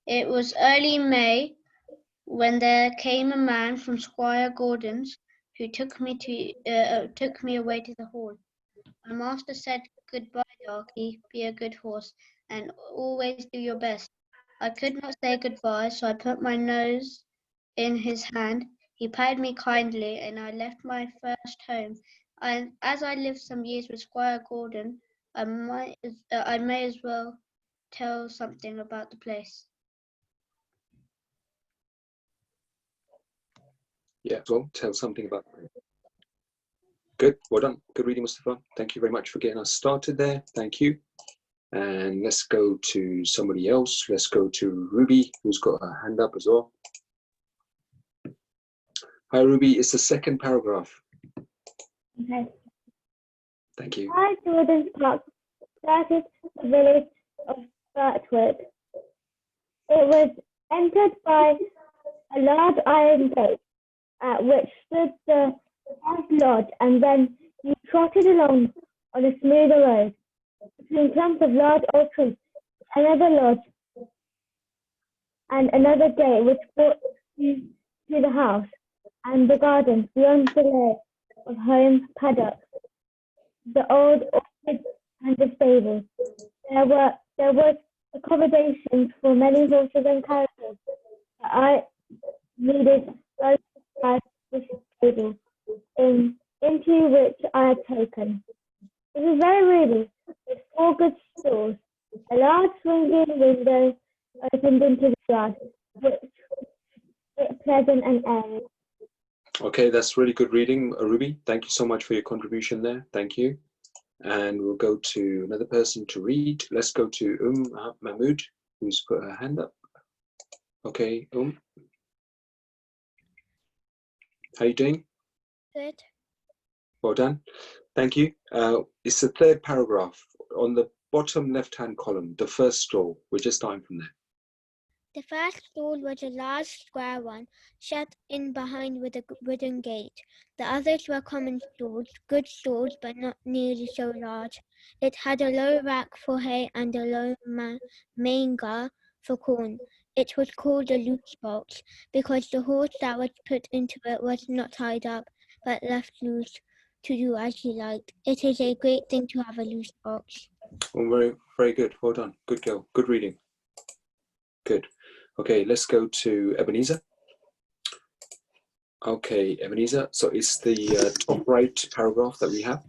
It was early May when there came a man from Squire Gordon's who took me away to the hall. My master said, "Goodbye, Darky, be a good horse, and always do your best." I could not say goodbye, so I put my nose in his hand. He paid me kindly, and I left my first home. And as I lived some years with Squire Gordon, I may as well tell something about the place. Yeah, well, tell something about it. Good, well done. Good reading, Mustafa. Thank you very much for getting us started there. Thank you. And let's go to somebody else. Let's go to Ruby, who's got her hand up as well. Hi, Ruby. It's the second paragraph. Okay. Thank you. Hi, Jordan's Park started the village of Birchwood. It was entered by a large iron gate, at which stood the lodge, and then you trotted along on a smoother road between clumps of large old trees, another lodge, and another gate which brought you to the house and the gardens beyond the layer of home paddocks, the old orchard and the stables. There was accommodation for many horses and carriages, but I needed both sides of the stable into which I had taken. It was very roomy, with 4 good stalls. A large swinging window opened into the yard, which was pleasant and airy. Okay, that's really good reading, Ruby. Thank you so much for your contribution there. Thank you. And we'll go to another person to read. Let's go to Mahmood, who's put her hand up. Okay, how you doing? Good. Well done. Thank you. It's the third paragraph on the bottom left-hand column, the first stall. We're just starting from there. The first stall was a large square one, shut in behind with a wooden gate. The others were common stalls, good stalls, but not nearly so large. It had a low rack for hay and a low manger for corn. It was called a loose box, because the horse that was put into it was not tied up, but left loose to do as he liked. It is a great thing to have a loose box. Well, very, very good. Well done. Good girl. Good reading. Good. Okay, let's go to Ebenezer. Okay, Ebenezer. So it's the top right paragraph that we have.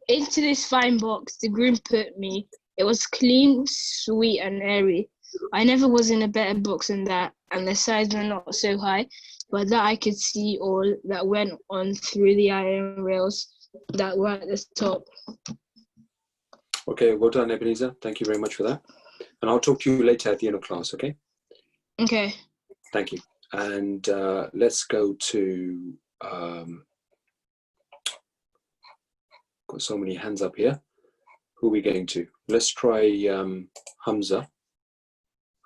Into this fine box the groom put me. It was clean, sweet, and airy. I never was in a better box than that, and the sides were not so high, but that I could see all that went on through the iron rails that were at the top. Okay, well done, Ebenezer. Thank you very much for that. And I'll talk to you later at the end of class, okay? Okay. Thank you. And let's go to, got so many hands up here. Who are we going to? Let's try Hamza.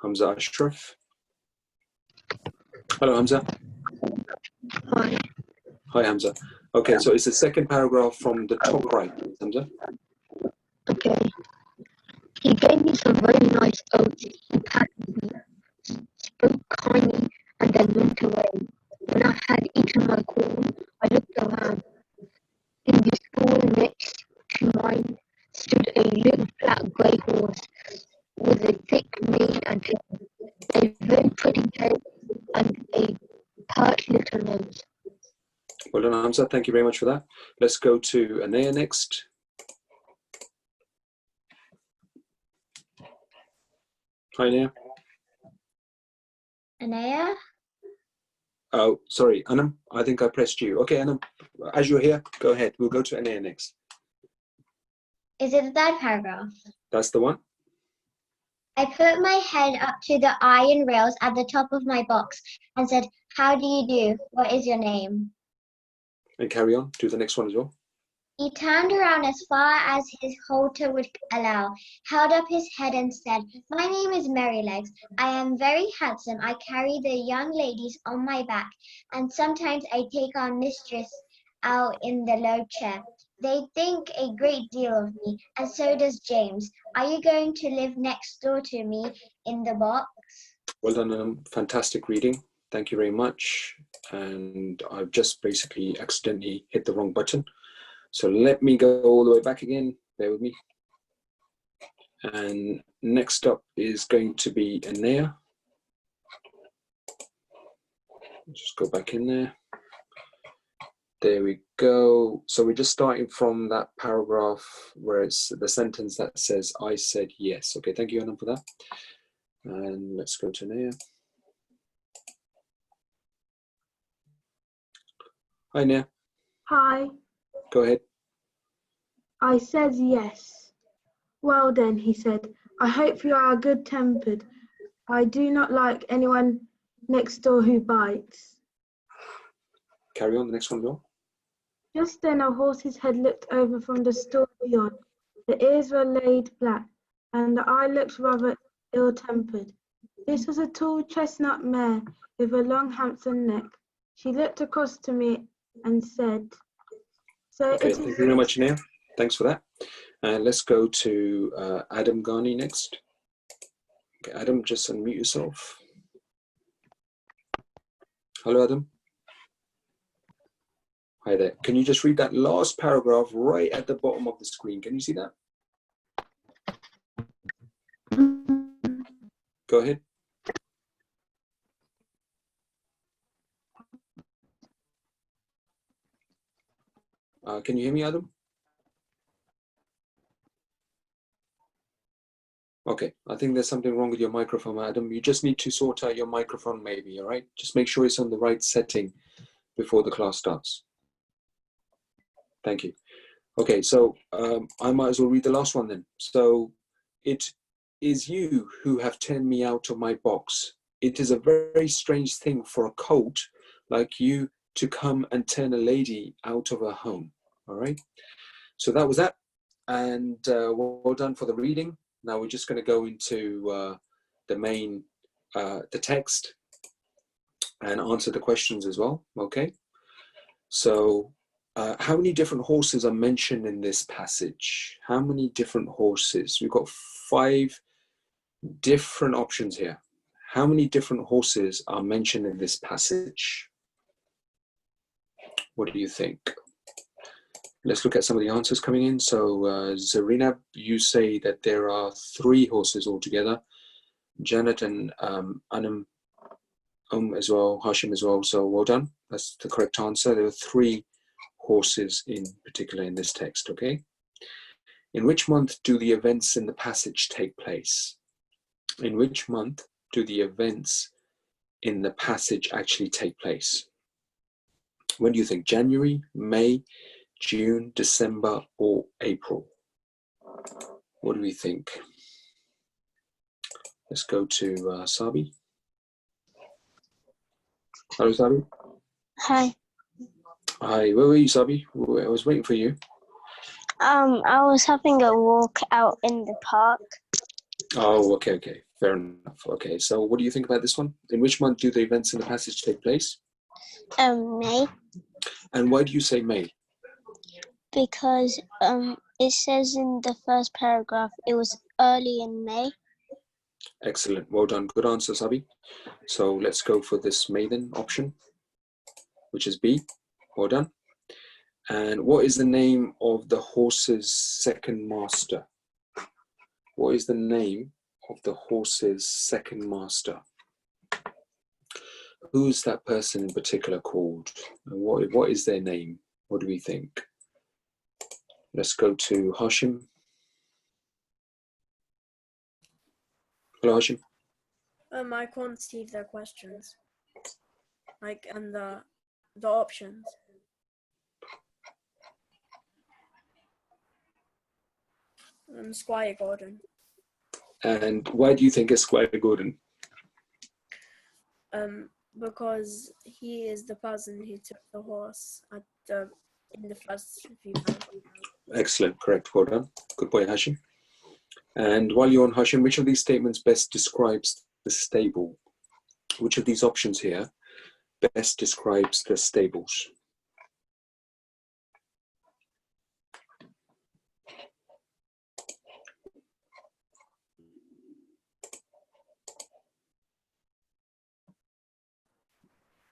Hamza Ashraf. Hello, Hamza. Hi. Hi, Hamza. Okay, so it's the second paragraph from the top right, Hamza. Okay. He gave me some very nice oats. He patted me, spoke kindly, and then went away. When I had eaten my corn, I looked around. In the stall next to mine stood a little flat grey horse with a thick mane and tail, a very pretty head, and a pert little nose. Well done, Hamza. Thank you very much for that. Let's go to Anaya next. Hi, Anaya. Anaya? Oh, sorry, Anam. I think I pressed you. Okay, Anam, as you're here, go ahead. We'll go to Anaya next. Is it the third paragraph? That's the one. I put my head up to the iron rails at the top of my box and said, "How do you do? What is your name?" And carry on. Do the next one as well. He turned around as far as his halter would allow, held up his head and said, "My name is Merrylegs. I am very handsome. I carry the young ladies on my back, and sometimes I take our mistress out in the low chair. They think a great deal of me, and so does James. Are you going to live next door to me in the box? Well done, fantastic reading. Thank you very much. And I've just basically accidentally hit the wrong button. So let me go all the way back again. Bear with me. And next up is going to be Anea. Just go back in there. There we go. So we're just starting from that paragraph where it's the sentence that says, I said yes. Okay, thank you, Adnan, for that. And let's go to Anea. Hi, Anea. Hi, Go ahead. I said yes. Well then, he said, I hope you are good-tempered. I do not like anyone next door who bites. Carry on, the next one, go. Just then a horse's head looked over from the stall beyond. The ears were laid flat, and the eye looked rather ill-tempered. This was a tall chestnut mare with a long handsome neck. She looked across to me and said, So Okay, it thank is you very much, Anea. Thanks for that. And let's go to Adam Ghani next. Okay, Adam, just unmute yourself. Hello, Adam. Hi there. Can you just read that last paragraph right at the bottom of the screen? Can you see that? Go ahead. Can you hear me, Adam? Okay, I think there's something wrong with your microphone, Adam. You just need to sort out your microphone maybe, all right? Just make sure it's on the right setting before the class starts. Thank you. Okay, so I might as well read the last one then. So, it is you who have turned me out of my box. It is a very strange thing for a colt like you to come and turn a lady out of her home, all right? So that was that, and well done for the reading. Now we're just going to go into the main, the text, and answer the questions as well, okay? So how many different horses are mentioned in this passage? How many different horses? We've got 5 different options here. How many different horses are mentioned in this passage? What do you think? Let's look at some of the answers coming in. So Zarina, you say that there are 3 horses altogether. Janet and Anam as well, Hashim as well. So well done. That's the correct answer. There are 3 horses in particular in this text, okay? In which month do the events in the passage take place? In which month do the events in the passage actually take place? When do you think? January, May, June, December, or April? What do we think? Let's go to Sabi. Hello, Sabi. Hi. Hi, where were you, Sabi? I was waiting for you. I was having a walk out in the park. Oh, okay, fair enough. Okay, so what do you think about this one? In which month do the events in the passage take place? May. And why do you say May? Because it says in the first paragraph it was early in May. Excellent, well done. Good answer, Sabi. So let's go for this May then option, which is B. Well done. And what is the name of the horse's second master? What is the name of the horse's second master? Who's that person in particular called? And what is their name? What do we think? Let's go to Hashim. Hello, Hashim. I can't see their questions. And the options. Squire Gordon. And why do you think it's Squire Gordon? Because he is the person who took the horse in the first few. Excellent, correct, well done. Good boy, Hashim. And while you're on Hashim, which of these statements best describes the stable? Which of these options here best describes the stables?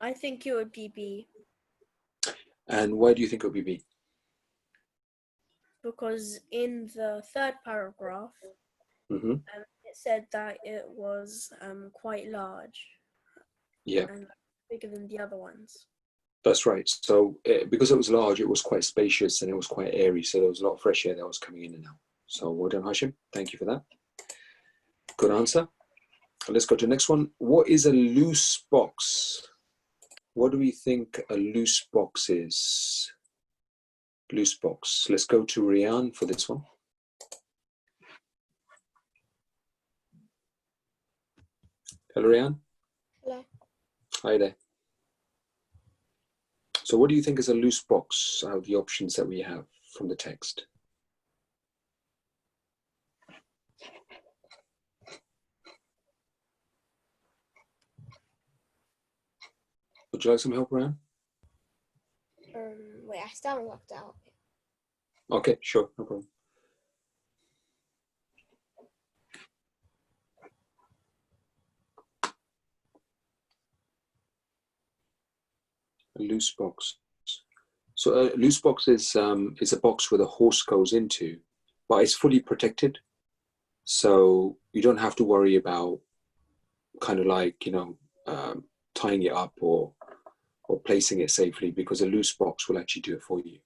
I think it would be B, And why do you think it would be B? because in the third paragraph, Mm-hmm. it said that it was quite large Yeah, and bigger than the other ones. that's right. So because it was large, it was quite spacious and it was quite airy. So there was a lot of fresh air that was coming in and out. So well done, Hashim. Thank you for that. Good answer. Let's go to the next one. What is a loose box? What do we think a loose box is? Loose box. Let's go to Rian for this one. Hello, Rian. Hello. Hi there. So what do you think is a loose box out of the options that we have from the text? Would you like some help, Rian? Wait, I still haven't worked it out. Okay, sure, no problem. A loose box. So a loose box is a box where the horse goes into, but it's fully protected. So you don't have to worry about kind of like, you know, tying it up or placing it safely, because a loose box will actually do it for you.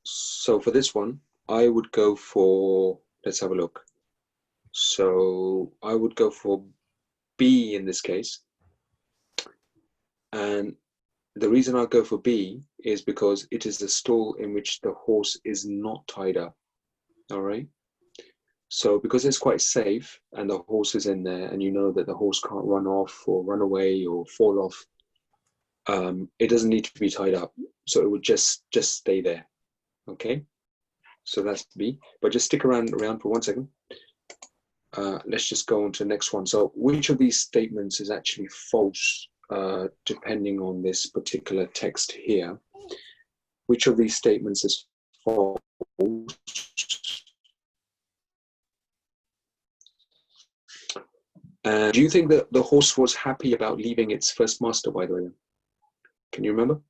So for this one, I would go for, let's have a look. So I would go for B in this case. And the reason I go for B is because it is a stall in which the horse is not tied up. All right. So because it's quite safe and the horse is in there and you know that the horse can't run off or run away or fall off, it doesn't need to be tied up. So it would just stay there. Okay. So that's B, but just stick around for 1 second. Let's just go on to the next one. So which of these statements is actually false, depending on this particular text here? Which of these statements is false? Do you think that the horse was happy about leaving its first master, by the way? Can you remember?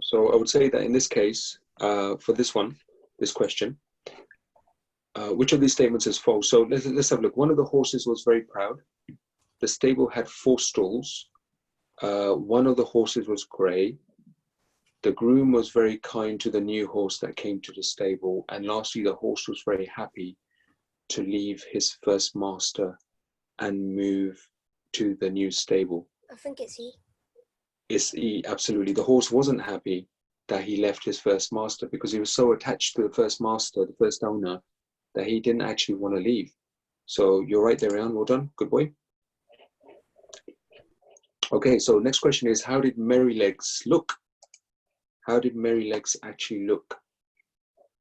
So I would say that in this case, for this one, this question, which of these statements is false? So let's have a look. One of the horses was very proud. The stable had 4 stalls. One of the horses was grey. The groom was very kind to the new horse that came to the stable. And lastly, the horse was very happy to leave his first master and move to the new stable. I think it's E. It's E, absolutely. The horse wasn't happy that he left his first master because he was so attached to the first master, the first owner, that he didn't actually want to leave. So you're right there, Ryan. Well done. Good boy. Okay, so next question is, how did Merrylegs look? How did Merrylegs actually look?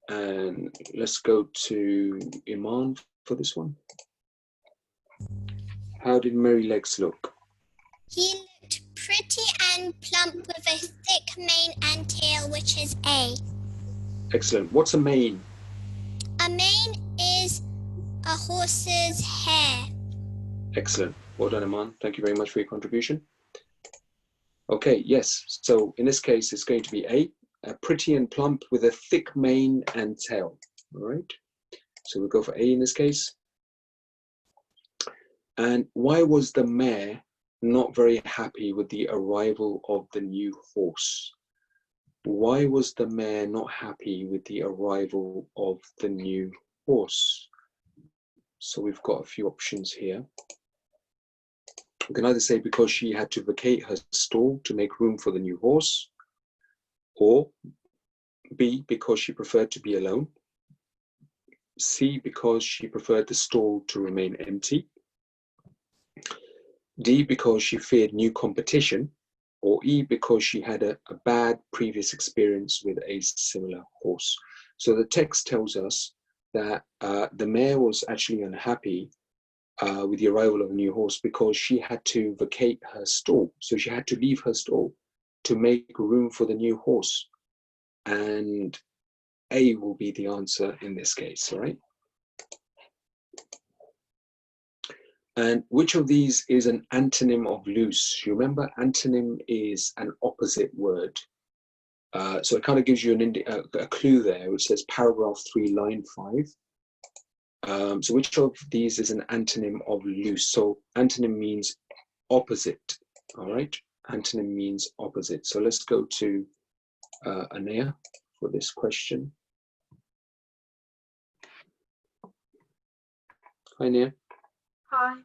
And let's go to Iman for this one. How did Merrylegs look? He looked pretty and plump with a thick mane and tail, which is A. Excellent. What's a mane? A mane is a horse's hair. Excellent. Well done, Iman. Thank you very much for your contribution. Okay, yes. So in this case, it's going to be A, pretty and plump with a thick mane and tail. All right. So we'll go for A in this case. And why was the mayor not very happy with the arrival of the new horse? Why was the mayor not happy with the arrival of the new horse? So we've got a few options here. We can either say because she had to vacate her stall to make room for the new horse, or B, because she preferred to be alone, C, because she preferred the stall to remain empty, D, because she feared new competition, Or E, because she had a bad previous experience with a similar horse. So the text tells us that the mare was actually unhappy with the arrival of a new horse because she had to vacate her stall. So she had to leave her stall to make room for the new horse. And A will be the answer in this case, all right? And which of these is an antonym of loose? You remember, antonym is an opposite word. So it kind of gives you a clue there, which says paragraph 3, line 5. So which of these is an antonym of loose? So antonym means opposite, all right? Antonym means opposite. So let's go to Anaya for this question. Hi, Nia. Hi.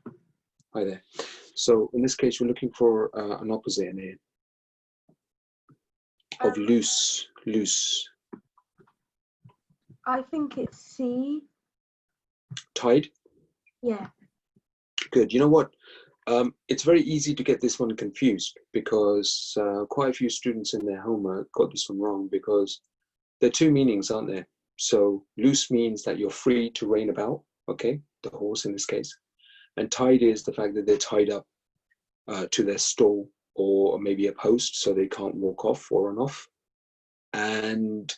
Hi there. So in this case, we're looking for an opposite, Anaya, of loose. I think it's C. Tied? Yeah. Good. You know what? It's very easy to get this one confused because quite a few students in their homework got this one wrong because there are two meanings, aren't there? So loose means that you're free to rein about, okay? The horse in this case. And tied is the fact that they're tied up to their stall or maybe a post so they can't walk off or run off. And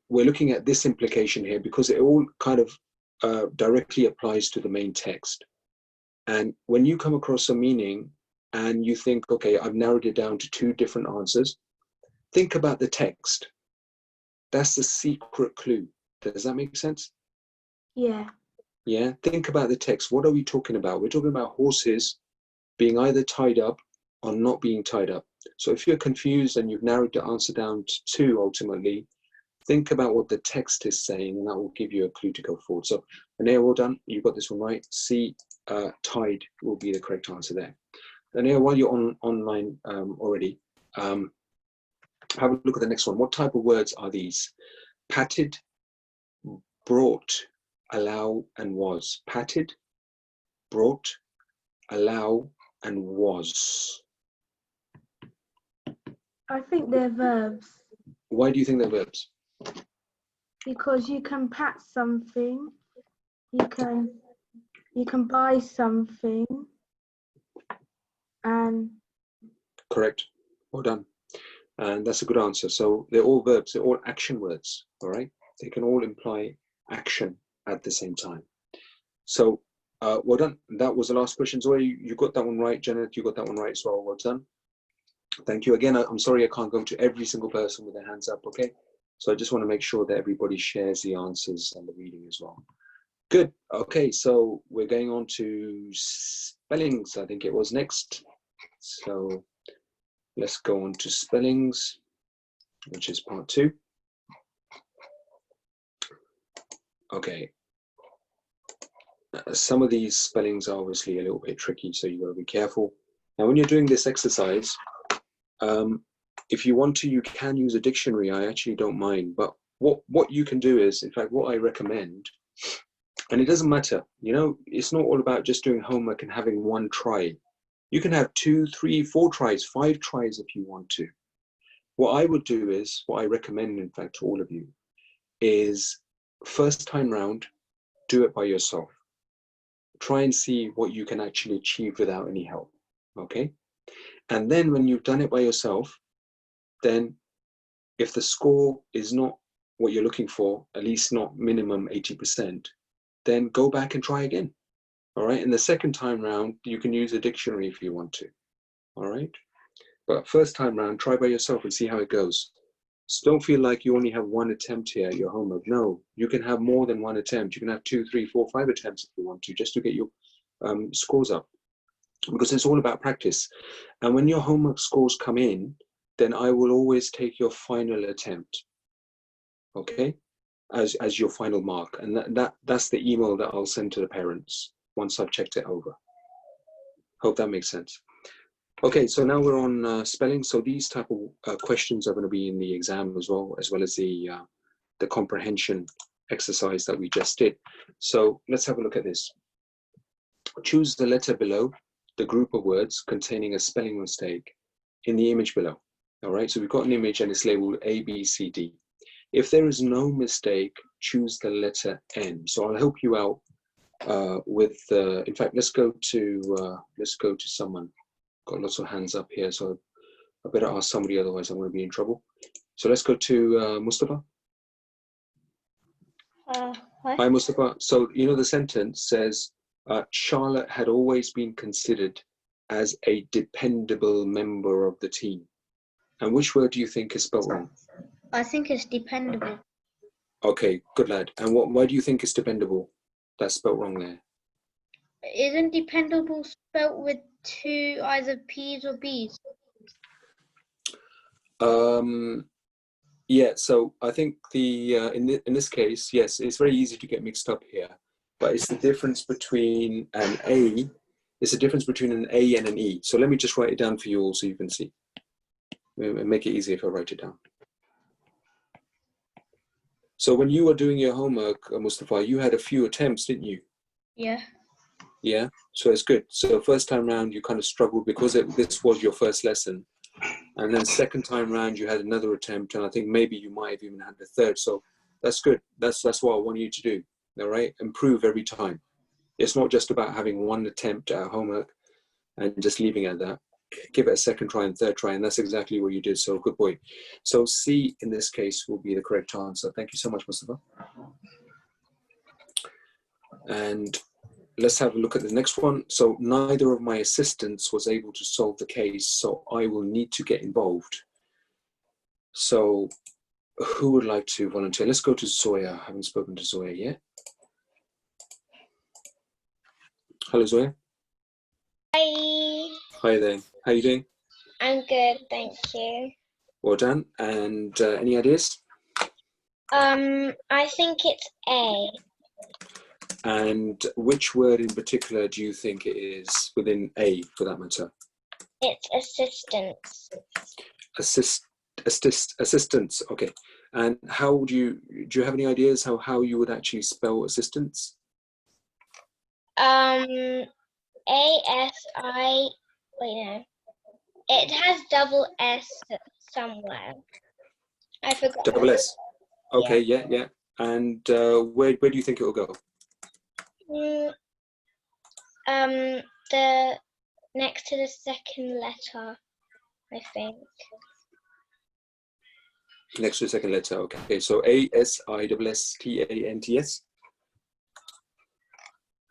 we're looking at this implication here because it all kind of directly applies to the main text. And when you come across a meaning and you think, okay, I've narrowed it down to 2 different answers, think about the text. That's the secret clue. Does that make sense? Yeah. Yeah, think about the text. What are we talking about? We're talking about horses being either tied up or not being tied up. So if you're confused and you've narrowed the answer down to 2 ultimately, think about what the text is saying and that will give you a clue to go forward. So Anaya, well done. You got this one right. C, tied will be the correct answer there. Anaya, while you're online already, have a look at the next one. What type of words are these? Patted, brought, allow, and was. Patted, brought, allow, and was. I think they're verbs. Why do you think they're verbs? Because you can pat something, you can buy something, and Correct. Well done. And that's a good answer. So they're all verbs, they're all action words, all right? They can all imply action at the same time. So well done. That was the last question. Zoe, you got that one right. Janet, you got that one right as well. Well done. Thank you. Again, I'm sorry I can't go to every single person with their hands up, okay? So I just want to make sure that everybody shares the answers and the reading as well. Good. Okay, so we're going on to spellings, I think it was next. So let's go on to spellings, which is part 2. Okay. Some of these spellings are obviously a little bit tricky, so you've got to be careful. Now, when you're doing this exercise, if you want to, you can use a dictionary. I actually don't mind. But what you can do is, in fact, what I recommend, and it doesn't matter, you know, it's not all about just doing homework and having one try. You can have 2, 3, 4 tries, 5 tries if you want to. What I would do is, what I recommend, in fact, to all of you, is first time round, do it by yourself. Try and see what you can actually achieve without any help, okay? And then when you've done it by yourself, then if the score is not what you're looking for, at least not minimum 80%, then go back and try again, all right? And the second time round, you can use a dictionary if you want to, all right? But first time round, try by yourself and see how it goes. So don't feel like you only have one attempt here at your homework. No, you can have more than one attempt. You can have 2, 3, 4, 5 attempts if you want to, just to get your scores up, because it's all about practice. And when your homework scores come in, then I will always take your final attempt, okay, as your final mark. And that's the email that I'll send to the parents once I've checked it over. Hope that makes sense. Okay, so now we're on spelling. So these type of questions are going to be in the exam as well as the comprehension exercise that we just did. So let's have a look at this. Choose the letter below the group of words containing a spelling mistake in the image below. All right, so we've got an image and it's labeled A, B, C, D. If there is no mistake, choose the letter N. So I'll help you out with, in fact, let's go to someone. Got lots of hands up here, so I better ask somebody, otherwise I'm going to be in trouble. So let's go to Mustafa. Hi, Mustafa. So, you know, the sentence says, Charlotte had always been considered as a dependable member of the team. And which word do you think is spelled wrong? I think it's dependable. Okay, good lad. And why do you think it's dependable? That's spelled wrong there. Isn't dependable spelt with two either P's or B's? Yeah, so I think in this case, yes, it's very easy to get mixed up here, but it's the difference between an A. It's the difference between an A and an E. So let me just write it down for you all so you can see. Make it easier if I write it down. So when you were doing your homework, Mustafa, you had a few attempts, didn't you? Yeah. Yeah, so it's good. So first time round, you kind of struggled because this was your first lesson. And then second time round, you had another attempt. And I think maybe you might have even had the third. So that's good. That's what I want you to do. All right, improve every time. It's not just about having one attempt at homework and just leaving it at that. Give it a second try and third try, and that's exactly what you did. So good boy. So C in this case will be the correct answer. Thank you so much, Mustafa. And let's have a look at the next one. So neither of my assistants was able to solve the case, so I will need to get involved. So who would like to volunteer? Let's go to Zoya. I haven't spoken to Zoya yet. Hello, Zoya. Hi. Hi there. How are you doing? I'm good, thank you. Well done. And any ideas? I think it's A. And which word in particular do you think it is within A, for that matter? It's assistance. Assistance. Okay. And how would do you have any ideas how you would actually spell assistance? A-S-I, wait, no. It has double S somewhere. I forgot. Double S. Okay, yeah. And where do you think it will go? The next to the second letter, I think. Next to the second letter, okay. So A-S-I-S-S-T-A-N-T-S.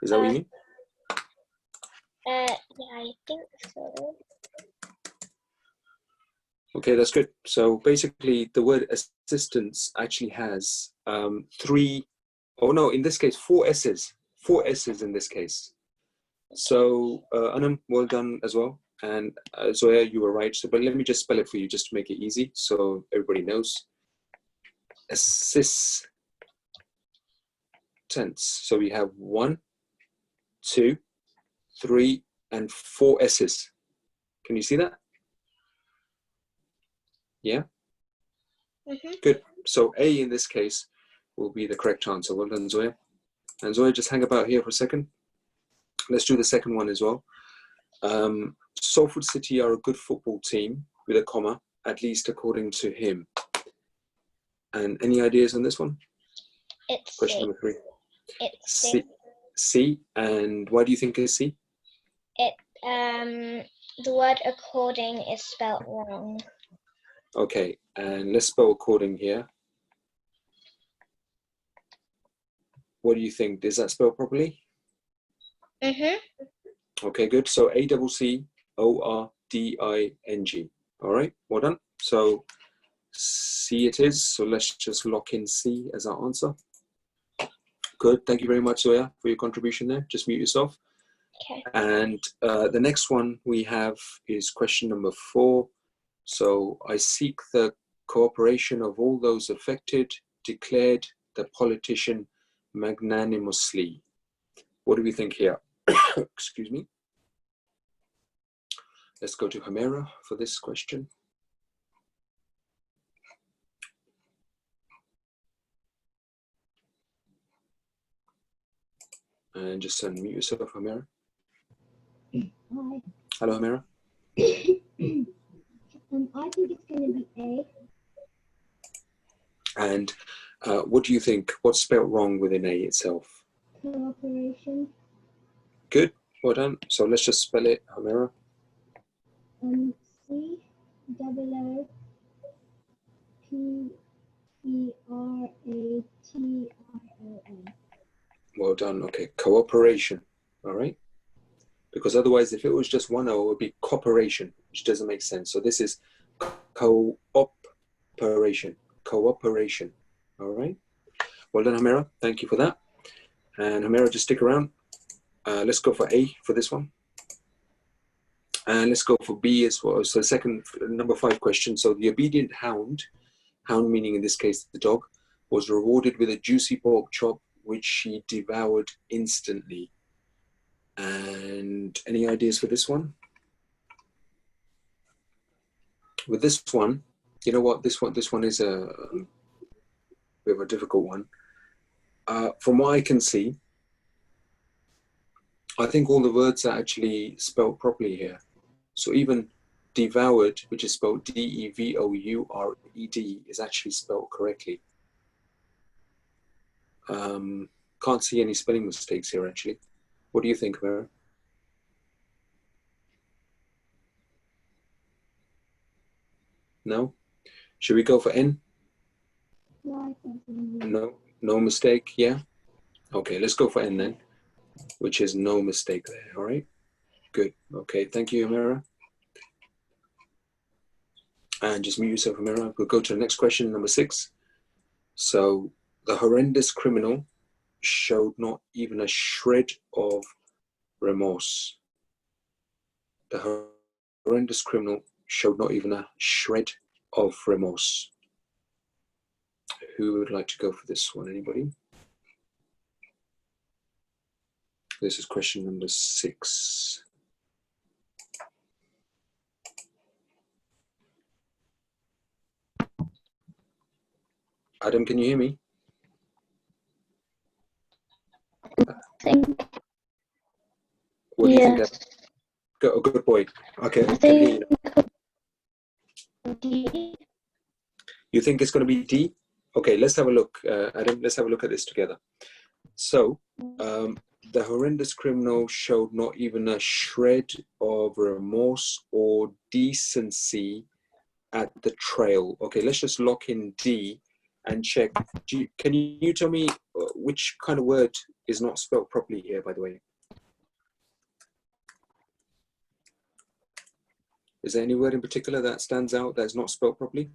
Is that what you mean? Yeah, I think so. Okay, that's good. So basically the word assistance actually has in this case, four S's. 4 S's in this case. So Anam, well done as well. And Zoya, you were right. So, but let me just spell it for you just to make it easy so everybody knows. Assistance. So we have 1, 2, 3, and 4 S's. Can you see that? Yeah? Mm-hmm. Good. So A in this case will be the correct answer. Well done, Zoya. And Zoya, just hang about here for a second. Let's do the second one as well. Salford City are a good football team with a comma, at least according to him. And any ideas on this one? It's Question C. number 3. It's C. C. And why do you think it's C? The word according is spelt wrong. Okay, and let's spell according here. What do you think? Is that spelled properly? Mm-hmm. Okay, good. So A-C-C-O-R-D-I-N-G. All right, well done. So C it is. So let's just lock in C as our answer. Good. Thank you very much, Zoya, for your contribution there. Just mute yourself. Okay. And the next one we have is question number 4. So I seek the cooperation of all those affected, declared the politician magnanimously. What do we think here? Excuse me. Let's go to Hamera for this question. And just unmute yourself, Hamera. Hi. Hello, Hamera. I think it's going to be A. And what do you think? What's spelled wrong within A itself? Cooperation. Good, well done. So let's just spell it, Hamira. C-O-O-P-E-R-A-T-I-O-N. Well done. Okay, cooperation. All right. Because otherwise, if it was just one O, it would be cooperation, which doesn't make sense. So this is cooperation. Cooperation. All right. Well done, Hamira. Thank you for that. And Hamira, just stick around. Let's go for A for this one. And let's go for B as well. So second, number 5 question. So the obedient hound meaning in this case the dog, was rewarded with a juicy pork chop, which she devoured instantly. And any ideas for this one? With this one, you know what? This one is a bit of a difficult one. From what I can see, I think all the words are actually spelled properly here. So even devoured, which is spelled D-E-V-O-U-R-E-D, is actually spelled correctly. Can't see any spelling mistakes here, actually. What do you think, Vera? No? Should we go for N? No? No mistake, yeah? Okay, let's go for N then, which is no mistake there, all right? Good, okay, thank you, Amira. And just mute yourself, Amira. We'll go to the next question, number 6. So, the horrendous criminal showed not even a shred of remorse. The horrendous criminal showed not even a shred of remorse. Who would like to go for this one? Anybody? This is question number 6. Adam, can you hear me? What do you think, Adam? Good boy. Okay, I can hear you. You think it's going to be D? Okay, let's have a look, Adam. Let's have a look at this together. So, the horrendous criminal showed not even a shred of remorse or decency at the trail. Okay, let's just lock in D and check. Can you tell me which kind of word is not spelled properly here, by the way? Is there any word in particular that stands out that's not spelled properly?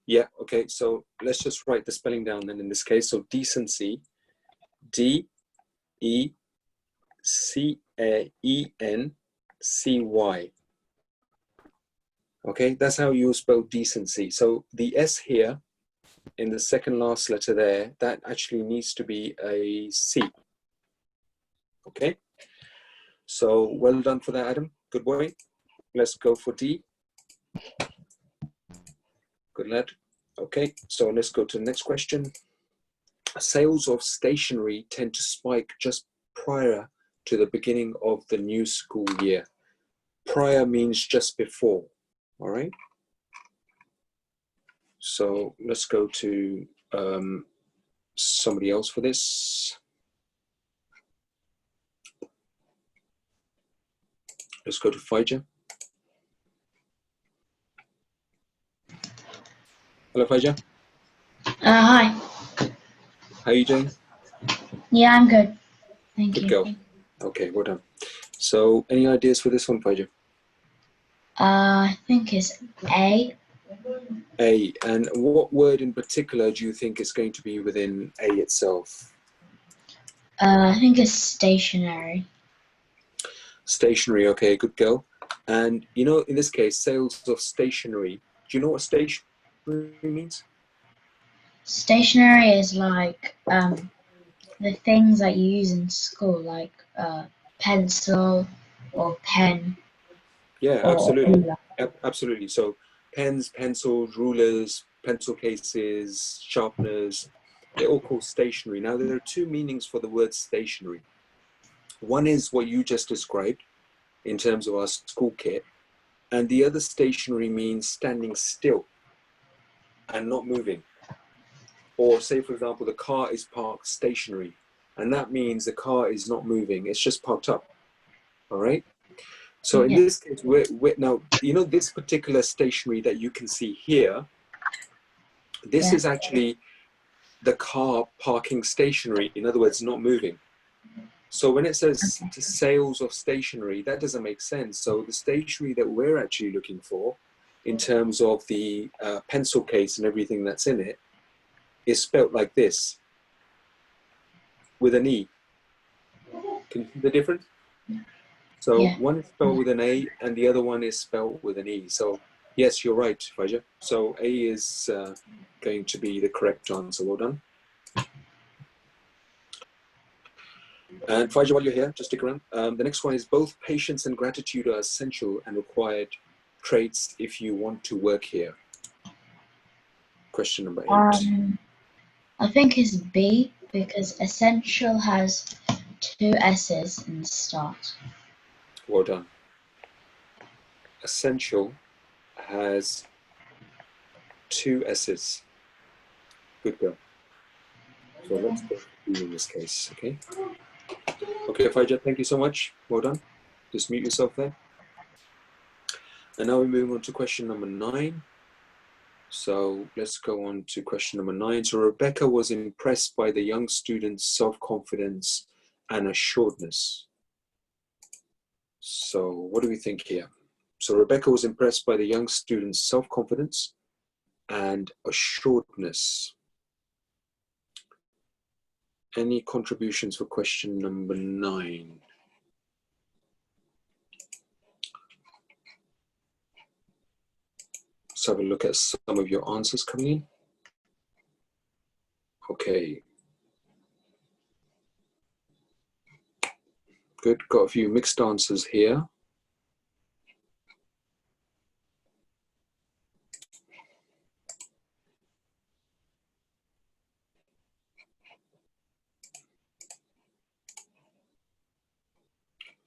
Yeah, okay, so let's just write the spelling down then in this case. So decency, D-E-C-A-E-N-C-Y. Okay, that's how you spell decency. So the S here in the second last letter there, that actually needs to be a C. Okay, so well done for that, Adam. Good boy. Let's go for D. Good lad. Okay, so let's go to the next question. Sales of stationery tend to spike just prior to the beginning of the new school year. Prior means just before, all right? So let's go to somebody else for this. Let's go to Faija. Hello, Faija. Hi. How are you doing? Yeah, I'm good. Thank you. Good girl. Okay, well done. So, any ideas for this one, Faija? I think it's A. A. And what word in particular do you think is going to be within A itself? I think it's stationary. Stationery, okay, good girl. And you know, in this case, sales of stationery. Do you know what stationery means? Stationary is like the things that you use in school, like pencil or pen. Yeah, or absolutely. ruler. Absolutely. So pens, pencils, rulers, pencil cases, sharpeners, they're all called stationery. Now, there are 2 meanings for the word stationery. One is what you just described in terms of our school kit. and the other stationary means standing still and not moving. Or say, for example, the car is parked stationary, and that means the car is not moving, it's just parked up. All right? So in this case, we're now, you know, this particular stationary that you can see here, this is actually the car parking stationary, in other words, not moving. So when it says sales of stationery, that doesn't make sense. So the stationery that we're actually looking for in terms of the pencil case and everything that's in it is spelt like this, with an E. Can you see the difference? So one is spelled with an A and the other one is spelled with an E. So yes, you're right, Faja. So A is going to be the correct answer. Well done. And Faja, while you're here, just stick around. The next one is both patience and gratitude are essential and required traits if you want to work here. Question number 8. I think it's B, because essential has 2 S's in the start. Well done. Essential has 2 S's. Good girl. So let's go for B in this case, okay? Okay, Faja, thank you so much. Well done. Just mute yourself there. And now we're moving on to question number 9. So let's go on to question number 9. So Rebecca was impressed by the young student's self-confidence and assuredness. So what do we think here? So Rebecca was impressed by the young student's self-confidence and assuredness. Any contributions for question number 9? Let's have a look at some of your answers coming in. Okay. Good, got a few mixed answers here.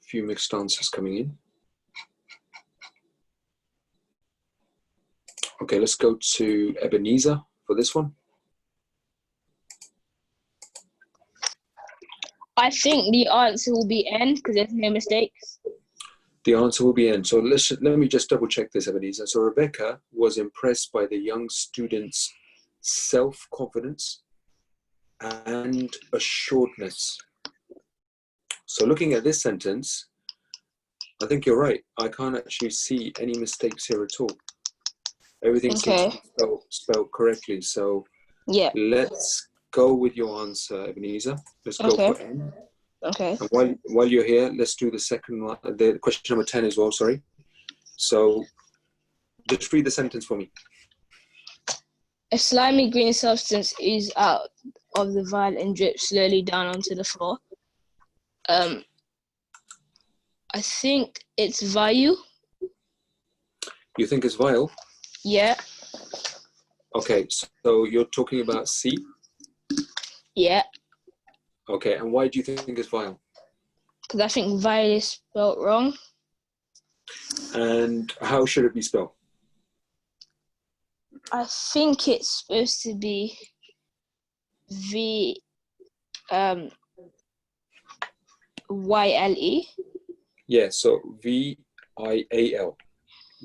Few mixed answers coming in. Okay, let's go to Ebenezer for this one. I think the answer will be N because there's no mistakes. The answer will be N. So let me just double check this, Ebenezer. So Rebecca was impressed by the young student's self-confidence and assuredness. So looking at this sentence, I think you're right. I can't actually see any mistakes here at all. Everything seems to be spelled correctly. So let's go with your answer, Ebenezer. Let's go for N. Okay. And while you're here, let's do the second one, the question number 10 as well, sorry. So just read the sentence for me. A slimy green substance oozes out of the vial and drips slowly down onto the floor. I think it's vial. You think it's vial? Yeah. Okay, so you're talking about C? Yeah. Okay, and why do you think it's vial? Because I think vial is spelled wrong. And how should it be spelled? I think it's supposed to be V-Y-L-E. Yeah, so V-I-A-L.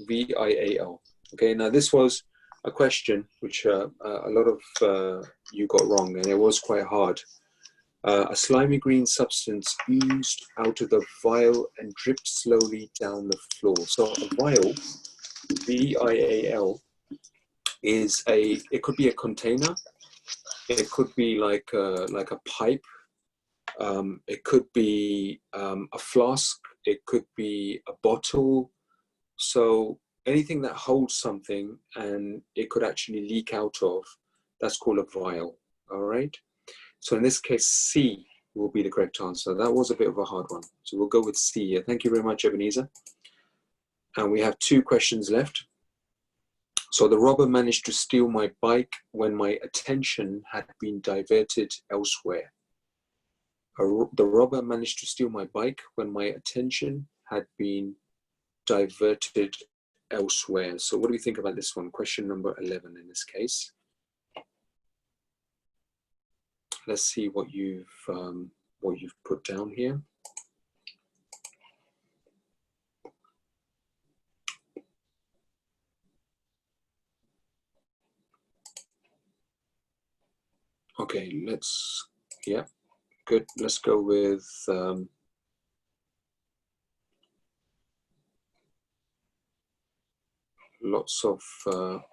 V-I-A-L. Okay, now this was a question which a lot of you got wrong, and it was quite hard. A slimy green substance oozed out of the vial and dripped slowly down the floor. So a vial, V-I-A-L, it could be a container, it could be like a pipe, it could be a flask, it could be a bottle. So anything that holds something and it could actually leak out of, that's called a vial, all right? So in this case, C will be the correct answer. That was a bit of a hard one. So we'll go with C here. Thank you very much, Ebenezer. And we have 2 questions left. So the robber managed to steal my bike when my attention had been diverted elsewhere. The robber managed to steal my bike when my attention had been diverted elsewhere. So what do we think about this one? Question number 11 in this case. Let's see what you've put down here. Okay, yeah, good. Let's go with lots of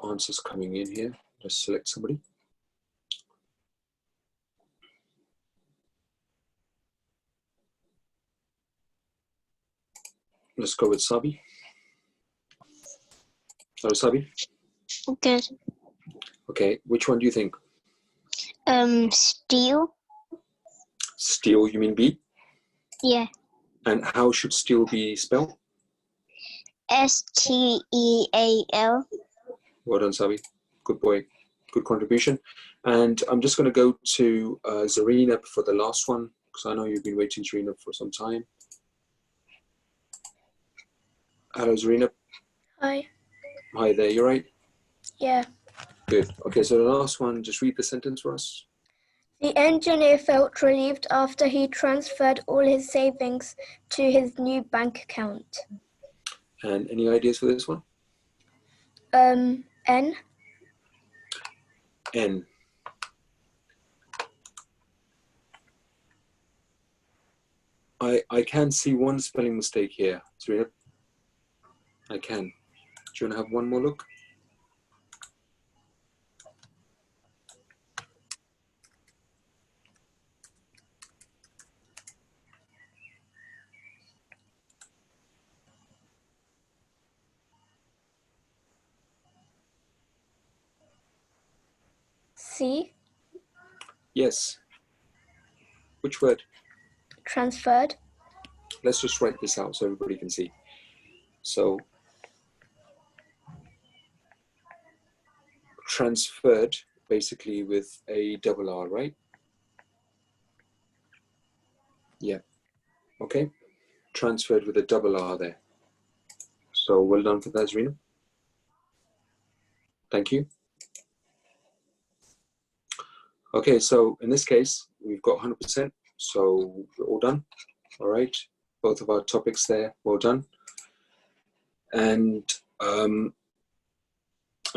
answers coming in here. Let's select somebody. Let's go with Sabi. Hello, Sabi. Good. Okay, which one do you think? Steel. Steel, you mean B? Yeah. And how should steel be spelled? STEAL. Well done, Sabi. Good boy. Good contribution. And I'm just going to go to Zarina for the last one, because I know you've been waiting, Zarina, for some time. Hello, Zarina. Hi. Hi there, you right? Yeah. Good. Okay, so the last one, just read the sentence for us. The engineer felt relieved after he transferred all his savings to his new bank account. And any ideas for this one? N. N. I can see one spelling mistake here, Serena. I can. Do you want to have one more look? C. Yes. Which word? Transferred. Let's just write this out so everybody can see. So, transferred, basically with a double R, right? Yeah. Okay. Transferred with a double R there. So, well done for that, Zarina. Thank you. Okay, so in this case, we've got 100%. So, we're all done. All right. Both of our topics there, well done. And I'm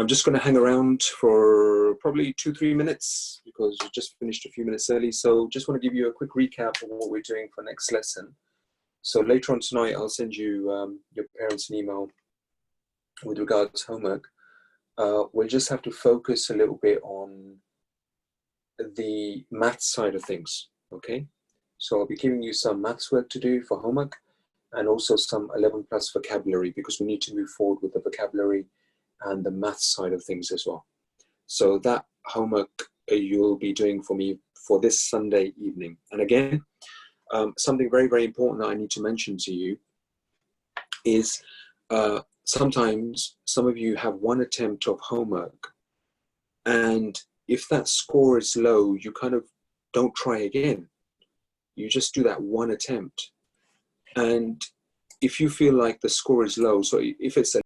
just going to hang around for probably 2-3 minutes because we just finished a few minutes early. So just want to give you a quick recap of what we're doing for next lesson. So later on tonight, I'll send you your parents an email with regards to homework. We'll just have to focus a little bit on the maths side of things, okay? So I'll be giving you some maths work to do for homework and also some 11+ vocabulary because we need to move forward with the vocabulary and the maths side of things as well. So that homework you'll be doing for me for this Sunday evening. And again, something very, very important that I need to mention to you is sometimes some of you have one attempt of homework, and if that score is low, you kind of don't try again. You just do that one attempt. And if you feel like the score is low, so if it's a